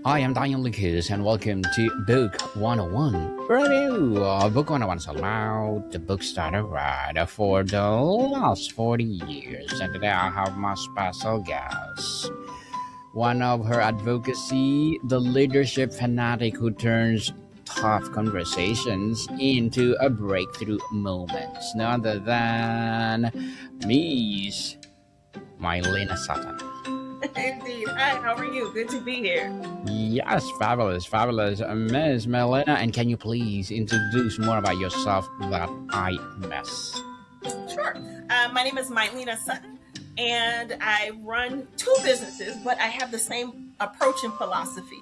I am Daniel Lucas, and welcome to Book 101 Review. Book 101 is about the books that I read for the last 40 years. And today I have my special guest. One of her advocacy, the leadership fanatic who turns tough conversations into a breakthrough moments. None other than Miss Mylena Sutton. Indeed. Hi, how are you? Good to be here. Yes, fabulous, fabulous. Miss Melena, and can you please introduce more about yourself that I miss? Sure. My name is Mylena Sutton, and I run two businesses, but I have the same approach and philosophy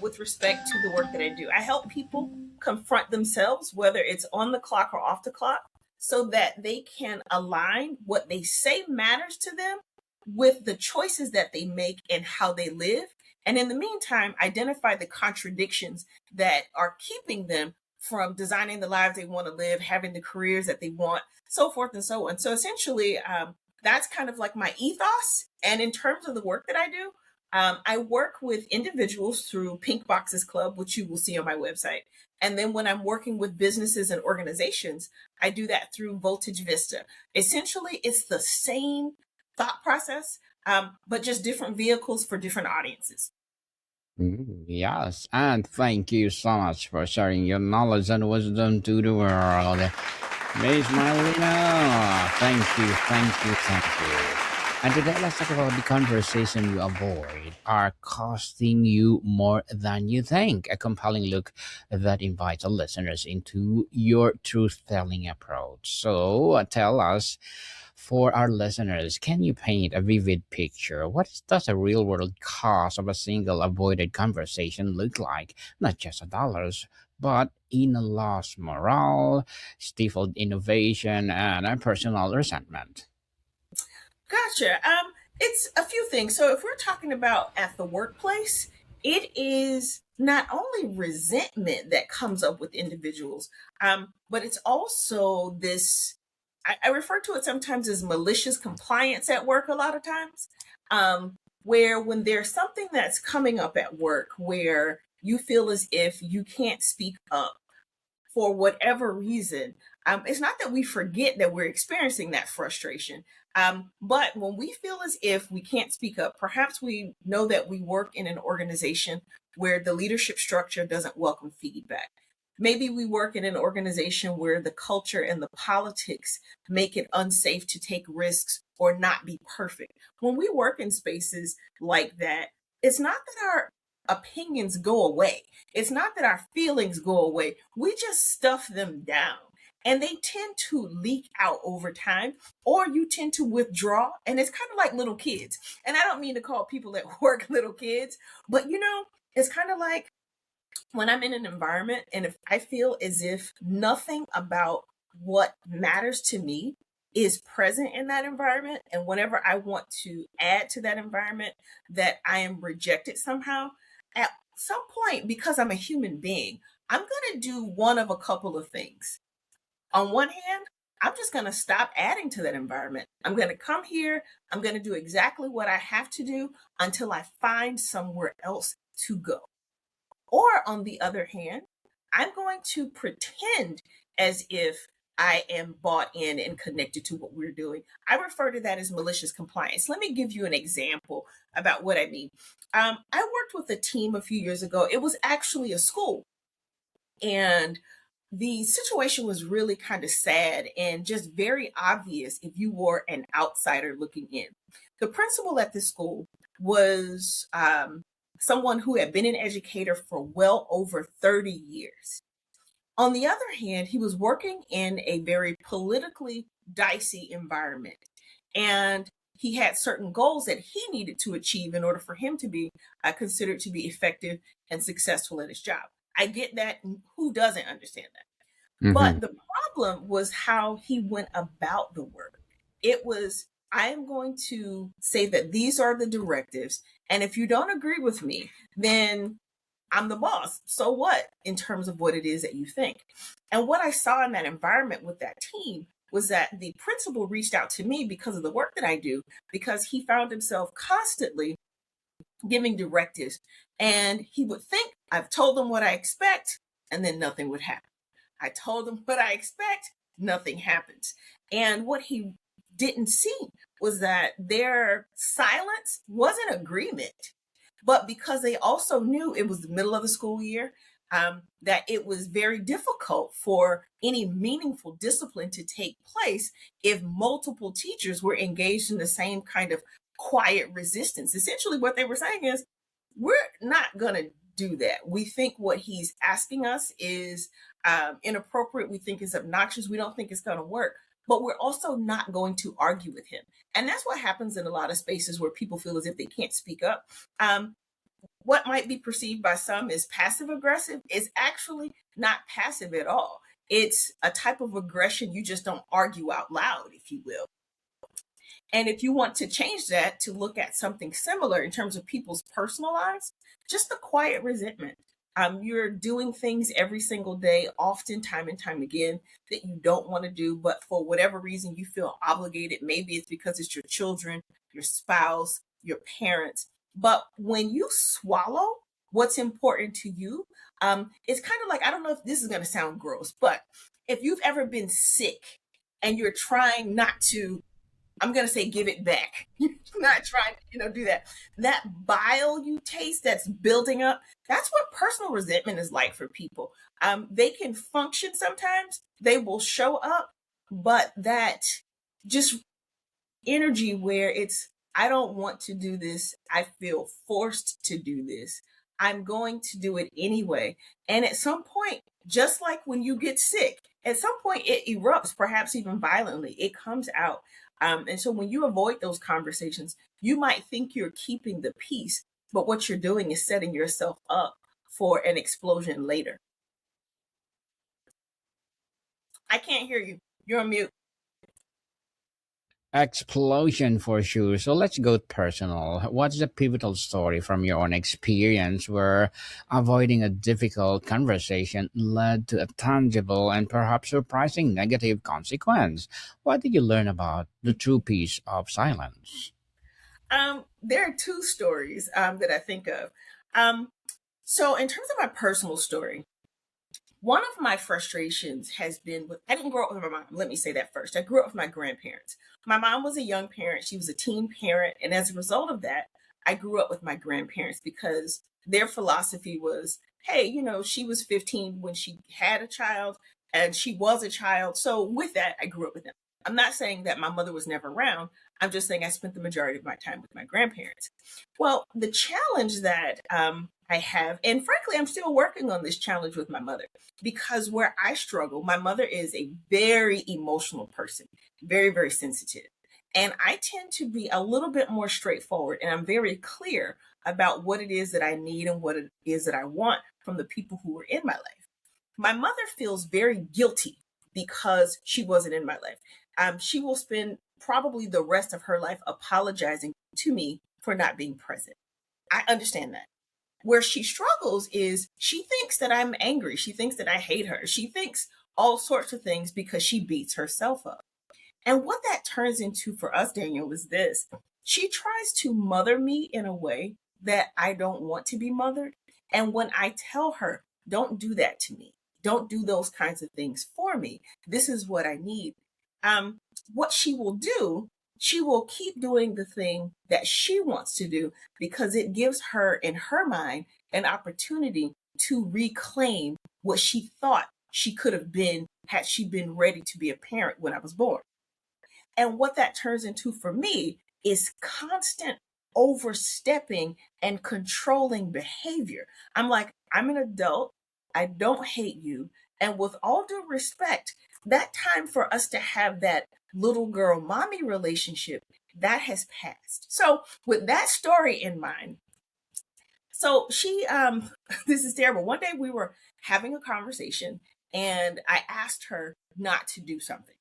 with respect to the work that I do. I help people confront themselves, whether it's on the clock or off the clock, so that they can align what they say matters to them with the choices that they make and how they live. And in the meantime, identify the contradictions that are keeping them from designing the lives they want to live, having the careers that they want, so forth and so on. So essentially, that's kind of like my ethos. And in terms of the work that I do, I work with individuals through Pink Boxes Club, which you will see on my website. And then when I'm working with businesses and organizations, I do that through Voltage Vista. Essentially, it's the same thought process, but just different vehicles for different audiences. Yes, and thank you so much for sharing your knowledge and wisdom to the world. Miss Marlena, thank you. And today let's talk about the conversation you avoid are costing you more than you think. A compelling look that invites our listeners into your truth-telling approach. So tell us, for our listeners, can you paint a vivid picture? Does a real world cost of a single avoided conversation look like? Not just a dollars, but in a lost morale, stifled innovation, and a personal resentment. Gotcha. It's a few things. So if we're talking about at the workplace, it is not only resentment that comes up with individuals, but it's also this. I refer to it sometimes as malicious compliance at work. A lot of times, where when there's something that's coming up at work where you feel as if you can't speak up for whatever reason, it's not that we forget that we're experiencing that frustration. But when we feel as if we can't speak up, perhaps we know that we work in an organization where the leadership structure doesn't welcome feedback. Maybe we work in an organization where the culture and the politics make it unsafe to take risks or not be perfect. When we work in spaces like that, it's not that our opinions go away. It's not that our feelings go away. We just stuff them down. And they tend to leak out over time, or you tend to withdraw. And it's kind of like little kids. And I don't mean to call people at work little kids, but it's kind of like when I'm in an environment and if I feel as if nothing about what matters to me is present in that environment, and whenever I want to add to that environment, that I am rejected somehow, at some point, because I'm a human being, I'm going to do one of a couple of things. On one hand, I'm just going to stop adding to that environment. I'm going to come here. I'm going to do exactly what I have to do until I find somewhere else to go. Or on the other hand, I'm going to pretend as if I am bought in and connected to what we're doing. I refer to that as malicious compliance. Let me give you an example about what I mean. I worked with a team a few years ago. It was actually a school. And the situation was really kind of sad and just very obvious if you were an outsider looking in. The principal at this school was someone who had been an educator for well over 30 years. On the other hand, he was working in a very politically dicey environment. And he had certain goals that he needed to achieve in order for him to be considered to be effective and successful at his job. I get that. Who doesn't understand that? Mm-hmm. But the problem was how he went about the work. It was, I am going to say that these are the directives. And if you don't agree with me, then I'm the boss. So what in terms of what it is that you think? And what I saw in that environment with that team was that the principal reached out to me because of the work that I do, because he found himself constantly giving directives. And he would think, I've told them what I expect, and then nothing would happen. I told them what I expect, nothing happens. And what he didn't see was that their silence wasn't agreement, but because they also knew it was the middle of the school year, that it was very difficult for any meaningful discipline to take place if multiple teachers were engaged in the same kind of quiet resistance. Essentially, what they were saying is, we're not going to do that. We think what he's asking us is inappropriate. We think it's obnoxious. We don't think it's going to work. But we're also not going to argue with him. And that's what happens in a lot of spaces where people feel as if they can't speak up. What might be perceived by some as passive aggressive is actually not passive at all. It's a type of aggression you just don't argue out loud, if you will. And if you want to change that to look at something similar in terms of people's personal lives, just the quiet resentment. You're doing things every single day, often time and time again, that you don't want to do, but for whatever reason you feel obligated. Maybe it's because it's your children, your spouse, your parents. But when you swallow what's important to you, it's kind of like, I don't know if this is going to sound gross, but if you've ever been sick and you're trying not to, I'm going to say, give it back. You're not trying to, do that. That bile you taste that's building up, that's what personal resentment is like for people. They can function sometimes, they will show up, but that just energy where it's, I don't want to do this. I feel forced to do this. I'm going to do it anyway. And at some point, just like when you get sick, at some point it erupts, perhaps even violently. It comes out. And so when you avoid those conversations, you might think you're keeping the peace, but what you're doing is setting yourself up for an explosion later. I can't hear you. You're on mute. Explosion for sure. So let's go personal. What's the pivotal story from your own experience where avoiding a difficult conversation led to a tangible and perhaps surprising negative consequence? What did you learn about the true peace of silence? There are two stories that I think of. So in terms of my personal story, one of my frustrations has been with, I didn't grow up with my mom. Let me say that first. I grew up with my grandparents. My mom was a young parent. She was a teen parent. And as a result of that, I grew up with my grandparents because their philosophy was, hey, she was 15 when she had a child and she was a child. So with that, I grew up with them. I'm not saying that my mother was never around. I'm just saying I spent the majority of my time with my grandparents. Well, the challenge that I have, and frankly, I'm still working on this challenge with my mother, because where I struggle, my mother is a very emotional person, very, very sensitive. And I tend to be a little bit more straightforward, and I'm very clear about what it is that I need and what it is that I want from the people who are in my life. My mother feels very guilty because she wasn't in my life. She will spend probably the rest of her life apologizing to me for not being present. I understand that. Where she struggles is she thinks that I'm angry. She thinks that I hate her. She thinks all sorts of things because she beats herself up. And what that turns into for us, Daniel, is this. She tries to mother me in a way that I don't want to be mothered. And when I tell her, don't do that to me, don't do those kinds of things for me, this is what I need. What she will do, she will keep doing the thing that she wants to do because it gives her, in her mind, an opportunity to reclaim what she thought she could have been had she been ready to be a parent when I was born. And what that turns into for me is constant overstepping and controlling behavior. I'm like, I'm an adult. I don't hate you. And with all due respect, that time for us to have that little girl mommy relationship, that has passed. So with that story in mind, so she, this is terrible. One day we were having a conversation and I asked her not to do something.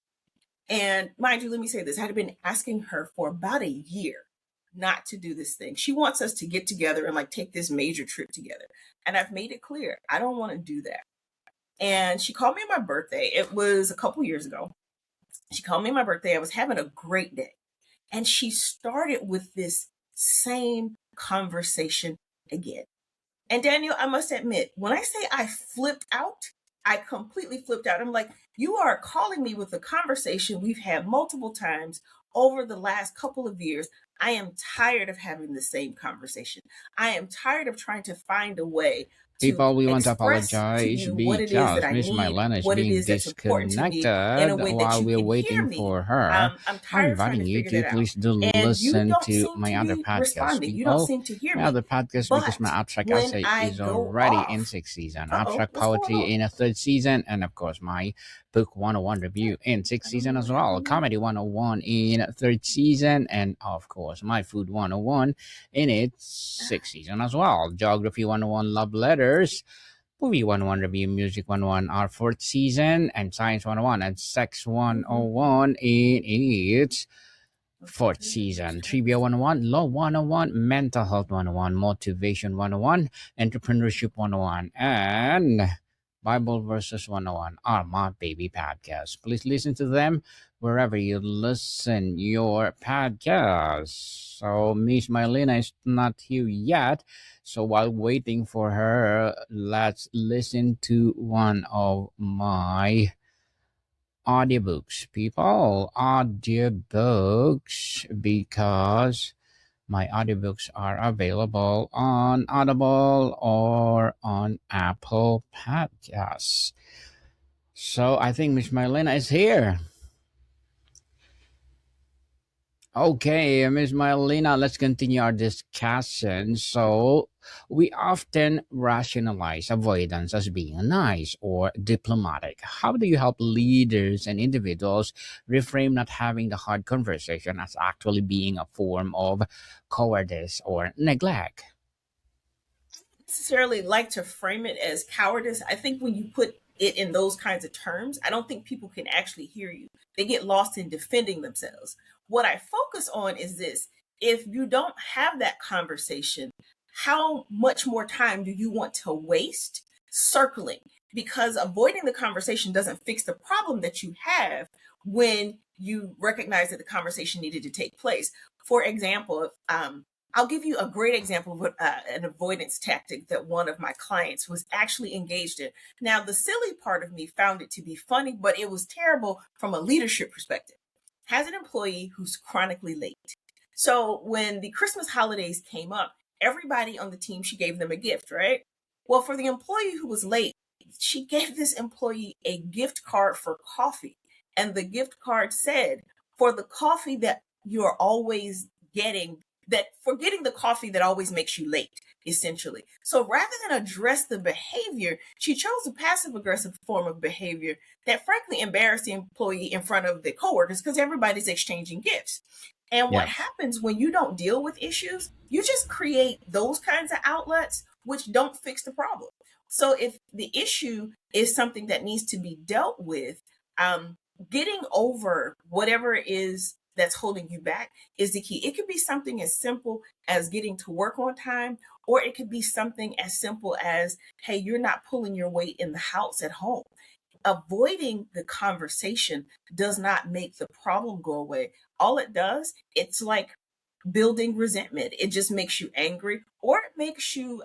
And mind you, let me say this, I had been asking her for about a year not to do this thing. She wants us to get together and like take this major trip together. And I've made it clear, I don't want to do that. And she called me on my birthday. It was a couple years ago. She called me on my birthday. I was having a great day. And she started with this same conversation again. And Daniel, I must admit, when I say I flipped out, I completely flipped out. I'm like, you are calling me with a conversation we've had multiple times over the last couple of years. I am tired of having the same conversation. I am tired of trying to find a way to People, we want to express to apologize you what it is that because I Miss need, Mylena is what it being is that's important to me in a disconnected way that while you we're can hear waiting me. for her. I'm I'm tired of trying inviting to you figure to that out. please do And you listen don't to seem my to other be podcast, responding. You don't people. seem to hear My me. other podcast, because my But abstract when essay I is go already in off, 6th season. uh-oh, Abstract what's going poetry on? in a 3rd season, and of course my book 101 review in I sixth don't know season what as well. happened there. Comedy 101 in 3rd season, and of course my food 101 in its 6th season as well. Geography 101 love letters. Movie 101 review, music 101 our 4th season, and science 101 and sex Mm-hmm. 101 in its Okay, fourth good. I'm just season. trying to Trivia see. 101, Law 101, Mental Health 101, Motivation 101, Entrepreneurship 101, and Bible Verses 101 are my baby podcasts. Please listen to them wherever you listen your podcasts. So Miss Mylena is not here yet. So while waiting for her, let's listen to one of my audiobooks, people. Audiobooks, because my audiobooks are available on Audible or on Apple Podcasts. So I think Miss Mylena is here. Okay, Ms. Mylena, let's continue our discussion. So, we often rationalize avoidance as being nice or diplomatic. How do you help leaders and individuals reframe not having the hard conversation as actually being a form of cowardice or neglect? Necessarily like to frame it as cowardice. I think when you put it in those kinds of terms, I don't think people can actually hear you. They get lost in defending themselves. What I focus on is this: if you don't have that conversation, how much more time do you want to waste circling? Because avoiding the conversation doesn't fix the problem that you have when you recognize that the conversation needed to take place. For example, I'll give you a great example of an avoidance tactic that one of my clients was actually engaged in. Now, the silly part of me found it to be funny, but it was terrible from a leadership perspective. Has an employee who's chronically late. So when the Christmas holidays came up, everybody on the team, she gave them a gift, right? Well, for the employee who was late, she gave this employee a gift card for coffee. And the gift card said, for the coffee that you're always getting, that for getting the coffee that always makes you late, essentially. So rather than address the behavior, she chose a passive aggressive form of behavior that frankly embarrassed the employee in front of the coworkers because everybody's exchanging gifts. And what Yes. happens when you don't deal with issues, you just create those kinds of outlets which don't fix the problem. So if the issue is something that needs to be dealt with, um, getting over whatever it is that's holding you back is the key. It could be something as simple as getting to work on time, or it could be something as simple as, hey, you're not pulling your weight in the house at home. Avoiding the conversation does not make the problem go away. All it does, it's like building resentment. It just makes you angry, or it makes you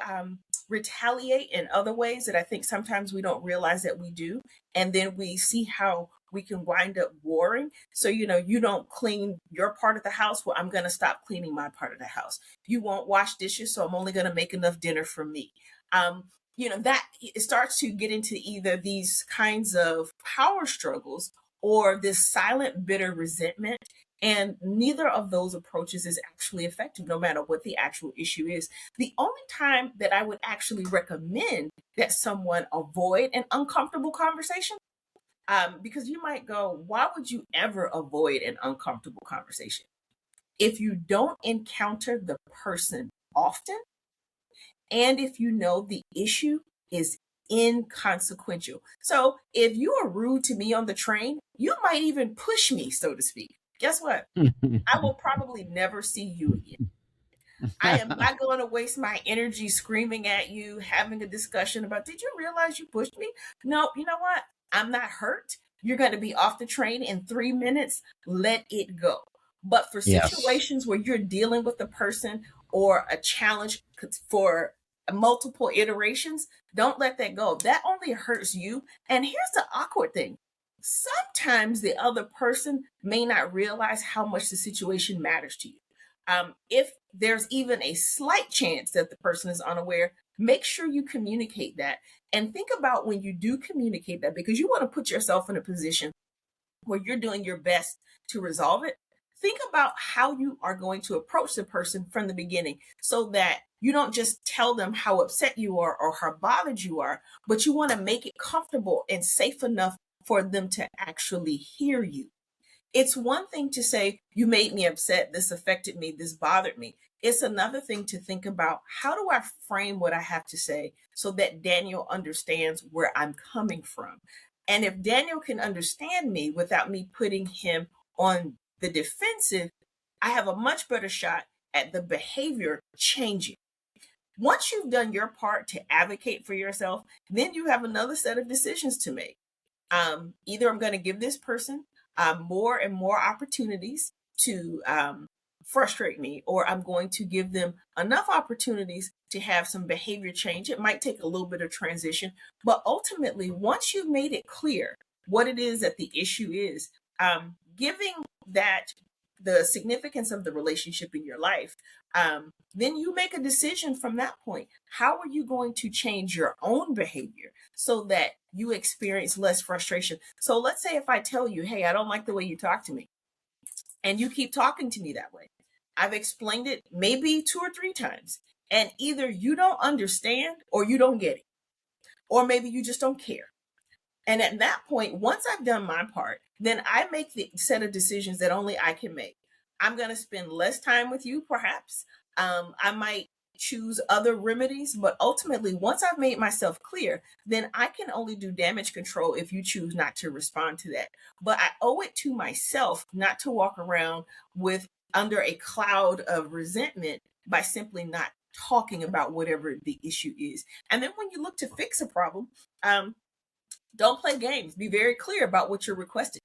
retaliate in other ways that I think sometimes we don't realize that we do. And then we see how we can wind up warring. So, you don't clean your part of the house. Well, I'm going to stop cleaning my part of the house. You won't wash dishes. So I'm only going to make enough dinner for me. That it starts to get into either these kinds of power struggles or this silent, bitter resentment. And neither of those approaches is actually effective, no matter what the actual issue is. The only time that I would actually recommend that someone avoid an uncomfortable conversation, because you might go, why would you ever avoid an uncomfortable conversation? If you don't encounter the person often, and if you know the issue is inconsequential. So if you are rude to me on the train, you might even push me, so to speak. Guess what? I will probably never see you again. I am not going to waste my energy screaming at you, having a discussion about, did you realize you pushed me? No, you know what? I'm not hurt. You're going to be off the train in 3 minutes. Let it go. But for Yes. situations where you're dealing with a person or a challenge for multiple iterations, don't let that go. That only hurts you. And here's the awkward thing. Sometimes the other person may not realize how much the situation matters to you. If there's even a slight chance that the person is unaware, make sure you communicate that. And think about when you do communicate that, because you want to put yourself in a position where you're doing your best to resolve it. Think about how you are going to approach the person from the beginning so that you don't just tell them how upset you are or how bothered you are, but you want to make it comfortable and safe enough for them to actually hear you. It's one thing to say, you made me upset, this affected me, this bothered me. It's another thing to think about, how do I frame what I have to say so that Daniel understands where I'm coming from? And if Daniel can understand me without me putting him on the defensive, I have a much better shot at the behavior changing. Once you've done your part to advocate for yourself, then you have another set of decisions to make. Either I'm going to give this person more and more opportunities to frustrate me, or I'm going to give them enough opportunities to have some behavior change. It might take a little bit of transition, but ultimately, once you've made it clear what it is that the issue is, giving that the significance of the relationship in your life, then you make a decision from that point. How are you going to change your own behavior so that you experience less frustration? So let's say if I tell you, hey, I don't like the way you talk to me, and you keep talking to me that way. I've explained it maybe 2 or 3 times, and either you don't understand or you don't get it, or maybe you just don't care. And at that point, once I've done my part, then I make the set of decisions that only I can make. I'm going to spend less time with you, perhaps. I might choose other remedies, but ultimately, once I've made myself clear, then I can only do damage control if you choose not to respond to that. But I owe it to myself not to walk around with under a cloud of resentment by simply not talking about whatever the issue is. And then when you look to fix a problem, don't play games. Be very clear about what you're requesting.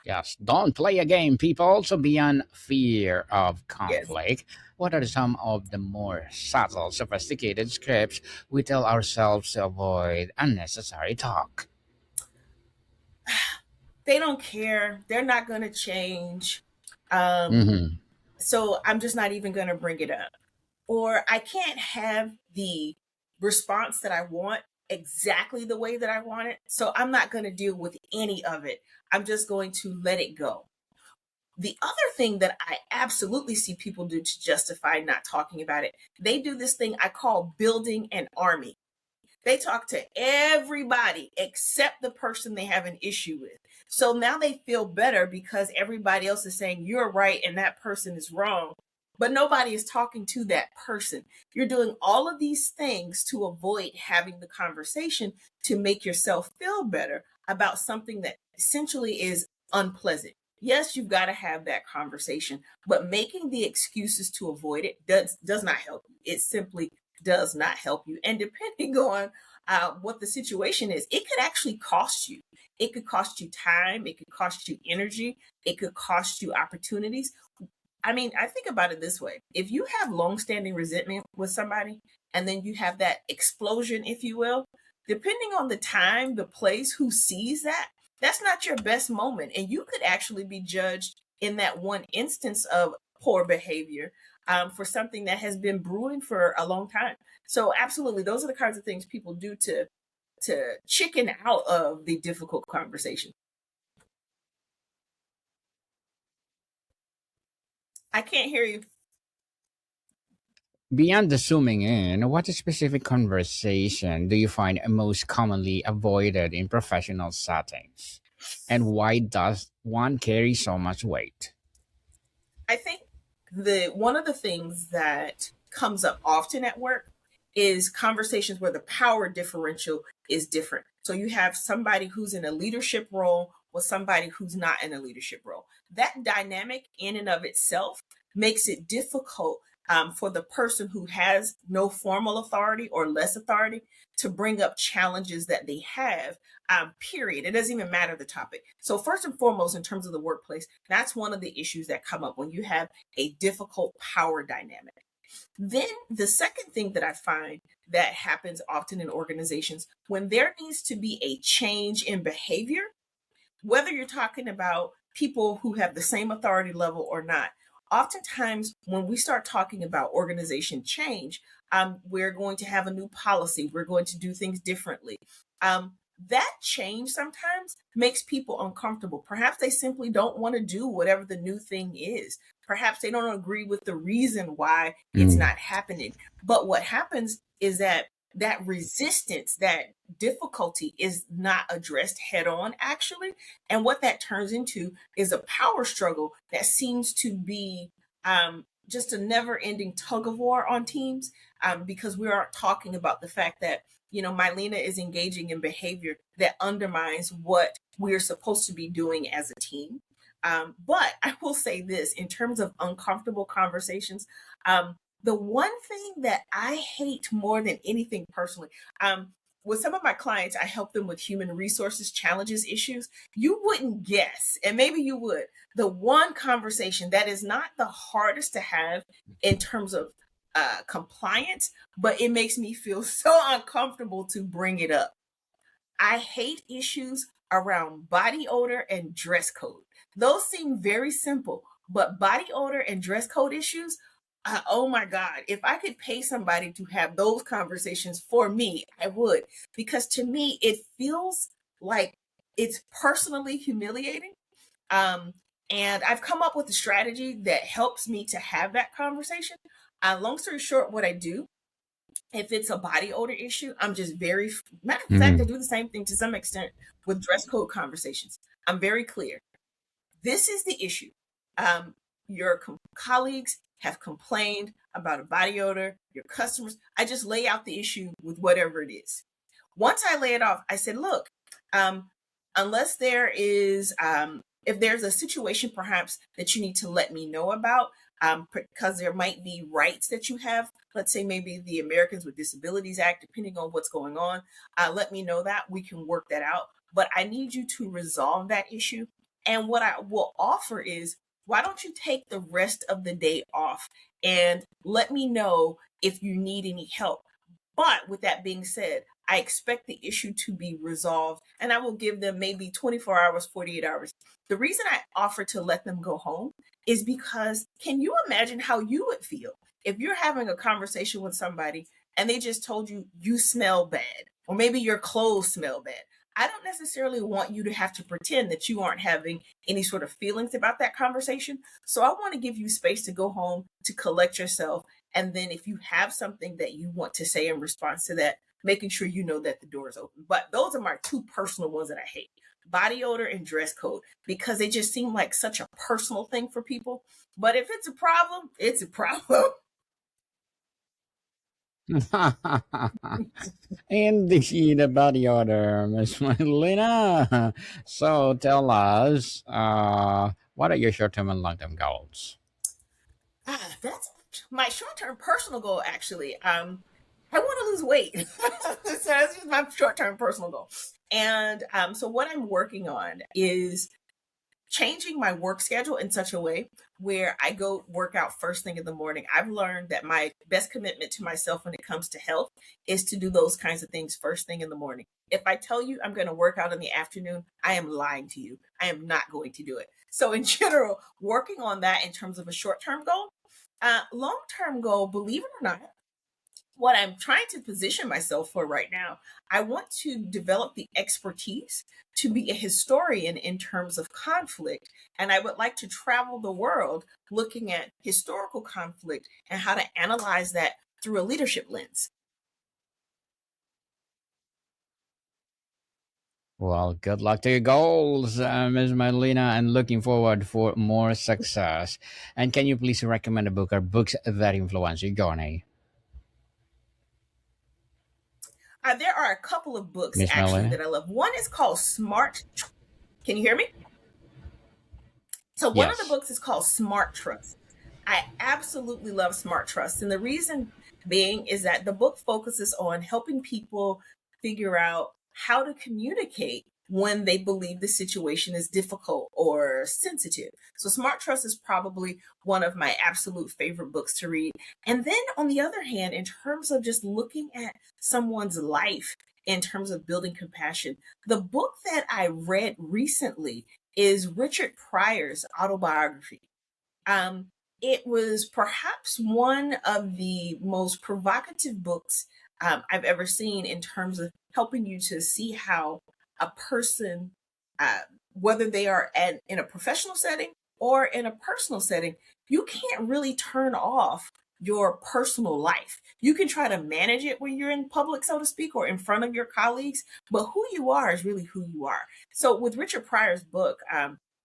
Yes, don't play a game, people. So, beyond fear of Yes. conflict, what are some of the more subtle, sophisticated scripts we tell ourselves to avoid unnecessary talk? They don't care. They're not going to change. Um, Mm-hmm. so I'm just not even going to bring it up. Or I can't have the response that I want exactly the way that I want it. So I'm not going to deal with any of it. I'm just going to let it go. The other thing that I absolutely see people do to justify not talking about it, they do this thing I call building an army. They talk to everybody except the person they have an issue with. So now they feel better because everybody else is saying you're right and that person is wrong. But nobody is talking to that person. You're doing all of these things to avoid having the conversation to make yourself feel better about something that essentially is unpleasant. Yes, you've got to have that conversation, but making the excuses to avoid it does not help you. It simply does not help you. And depending on what the situation is, it could actually cost you. It could cost you time. It could cost you energy. It could cost you opportunities. I mean, I think about it this way. If you have longstanding resentment with somebody and then you have that explosion, if you will, depending on the time, the place, who sees that, that's not your best moment. And you could actually be judged in that one instance of poor behavior for something that has been brewing for a long time. So absolutely, those are the kinds of things people do to chicken out of the difficult conversation. I can't hear you. Beyond the zooming in, what specific conversation do you find most commonly avoided in professional settings? And why does one carry so much weight? I think the one of the things that comes up often at work is conversations where the power differential is different. So you have somebody who's in a leadership role with somebody who's not in a leadership role. That dynamic in and of itself makes it difficult for the person who has no formal authority or less authority to bring up challenges that they have, period. It doesn't even matter the topic. So, first and foremost, in terms of the workplace, that's one of the issues that come up when you have a difficult power dynamic. Then the second thing that I find that happens often in organizations when there needs to be a change in behavior, whether you're talking about people who have the same authority level or not, oftentimes when we start talking about organization change, we're going to have a new policy, we're going to do things differently. That change sometimes makes people uncomfortable. Perhaps they simply don't want to do whatever the new thing is. Perhaps they don't agree with the reason why it's Mm. not happening. But what happens is that that resistance, that difficulty is not addressed head on, actually. And what that turns into is a power struggle that seems to be just a never ending tug of war on teams, because we aren't talking about the fact that, Mylena is engaging in behavior that undermines what we're supposed to be doing as a team. But I will say this in terms of uncomfortable conversations, the one thing that I hate more than anything personally, with some of my clients, I help them with human resources challenges, issues. You wouldn't guess, and maybe you would, the one conversation that is not the hardest to have in terms of compliance, but it makes me feel so uncomfortable to bring it up. I hate issues around body odor and dress code. Those seem very simple, but body odor and dress code issues, oh my God, if I could pay somebody to have those conversations for me, I would. Because to me, it feels like it's personally humiliating. Um, and I've come up with a strategy that helps me to have that conversation. Long story short, what I do, if it's a body odor issue, I'm just very, matter of fact, I Mm. do the same thing to some extent with dress code conversations. I'm very clear. This is the issue. Your colleagues have complained about a body odor, your customers. I just lay out the issue with whatever it is. Once I lay it off, I said, look, um, unless there is, if there's a situation perhaps that you need to let me know about, because there might be rights that you have, let's say maybe the Americans with Disabilities Act, depending on what's going on, let me know that. We can work that out. But I need you to resolve that issue. And what I will offer is, why don't you take the rest of the day off and let me know if you need any help? But with that being said, I expect the issue to be resolved and I will give them maybe 24 hours, 48 hours. The reason I offer to let them go home is because can you imagine how you would feel if you're having a conversation with somebody and they just told you you smell bad or maybe your clothes smell bad? I don't necessarily want you to have to pretend that you aren't having any sort of feelings about that conversation. So I want to give you space to go home, to collect yourself, and then if you have something that you want to say in response to that, making sure you know that the door is open. But those are my two personal ones that I hate: body odor and dress code, because they just seem like such a personal thing for people. But if it's a problem, it's a problem. Indeed, the body order, Miss Marlena. So tell us, what are your short-term and long-term goals? That's my short-term personal goal, actually. I want to lose weight. So that's just my short-term personal goal. And so what I'm working on is changing my work schedule in such a way where I go work out first thing in the morning. I've learned that my best commitment to myself when it comes to health is to do those kinds of things first thing in the morning. If I tell you I'm going to work out in the afternoon, I am lying to you. I am not going to do it. So, in general, working on that in terms of a short term goal. Long term goal, believe it or not, what I'm trying to position myself for right now, I want to develop the expertise to be a historian in terms of conflict. And I would like to travel the world looking at historical conflict and how to analyze that through a leadership lens. Well, good luck to your goals, Ms. Marlena, and looking forward for more success. And can you please recommend a book or books that influence your journey, There are a couple of books Miss actually Marlena? that I love. One is called Smart. Can you hear me? So one of the Yes. books is called Smart Trust. I absolutely love Smart Trust. And the reason being is that the book focuses on helping people figure out how to communicate when they believe the situation is difficult or sensitive. So, Smart Trust is probably one of my absolute favorite books to read. And then, on the other hand, in terms of just looking at someone's life, in terms of building compassion, the book that I read recently is Richard Pryor's autobiography. Um, it was perhaps one of the most provocative books I've ever seen in terms of helping you to see how a person, uh, whether they are in a professional setting or in a personal setting, you can't really turn off your personal life. You can try to manage it when you're in public, so to speak, or in front of your colleagues, but who you are is really who you are. So, with Richard Pryor's book,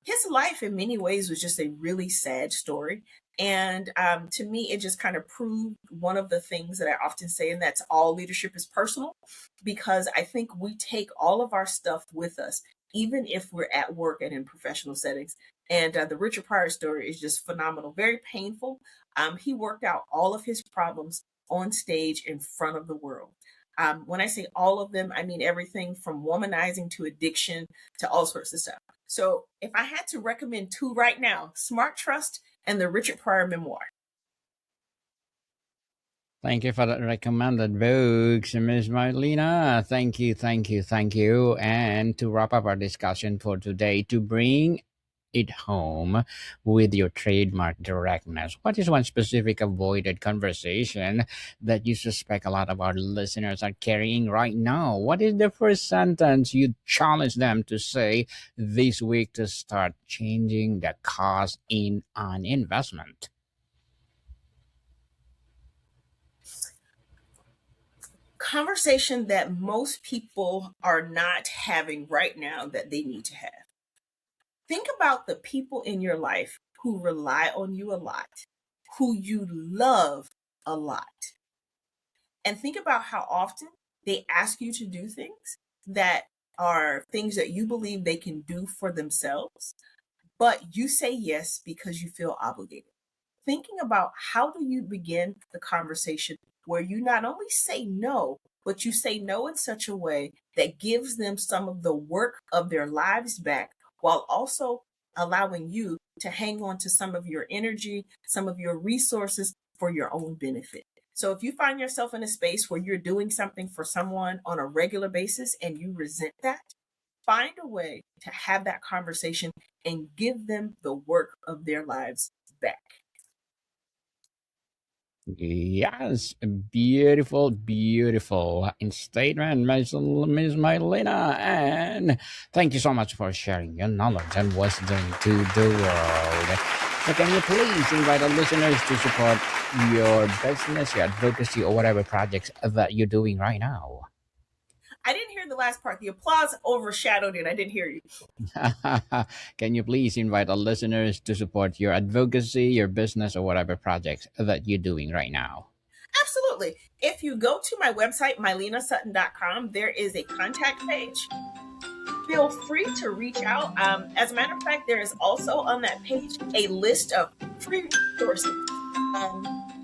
his life in many ways was just a really sad story. And to me, it just kind of proved one of the things that I often say, and that's all leadership is personal, because I think we take all of our stuff with us, even if we're at work and in professional settings. And the Richard Pryor story is just phenomenal, very painful. He worked out all of his problems on stage in front of the world. When I say all of them, I mean everything from womanizing to addiction to all sorts of stuff. So if I had to recommend two right now, Smart Trust and the Richard Pryor memoir. Thank you for that recommended books, Miss Mylena. Thank you, thank you, thank you. And to wrap up our discussion for today, to bring it home with your trademark directness, what is one specific avoided conversation that you suspect a lot of our listeners are carrying right now? What is the first sentence you challenge them to say this week to start changing the cost in an investment? Conversation that most people are not having right now that they need to have. Think about the people in your life who rely on you a lot, who you love a lot, and think about how often they ask you to do things that are things that you believe they can do for themselves, but you say yes because you feel obligated. Thinking about how do you begin the conversation where you not only say no, but you say no in such a way that gives them some of the work of their lives back while also allowing you to hang on to some of your energy, some of your resources for your own benefit. So if you find yourself in a space where you're doing something for someone on a regular basis and you resent that, find a way to have that conversation and give them the work of their lives back. Yes, beautiful, beautiful statement, Miss Mylena. And thank you so much for sharing your knowledge and wisdom to the world. So, can you please invite our listeners to support your business, your advocacy, or whatever projects that you're doing right now? I didn't hear the last part. The applause overshadowed it. I didn't hear you. Can you please invite our listeners to support your advocacy, your business, or whatever projects that you're doing right now? Absolutely. If you go to my website, mylenasutton.com, there is a contact page. Feel free to reach out. As a matter of fact, there is also on that page a list of free resources.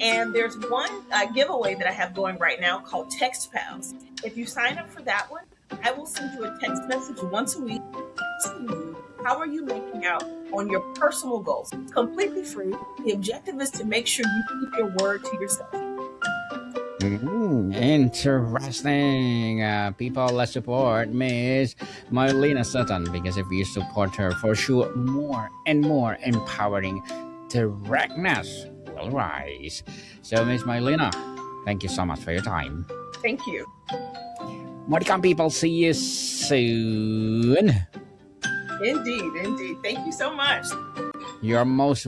And there's one giveaway that I have going right now called Text Pals. If you sign up for that one, I will send you a text message once a week. How are you making out on your personal goals? Completely free. The objective is to make sure you keep your word to yourself. Interesting. People, let's support Miss Mylena Sutton because if you support her, for sure, more and more empowering directness will rise. So, Miss Mylena, thank you so much for your time. Thank you. Modicon people, see you soon. Indeed, indeed. Thank you so much. You're most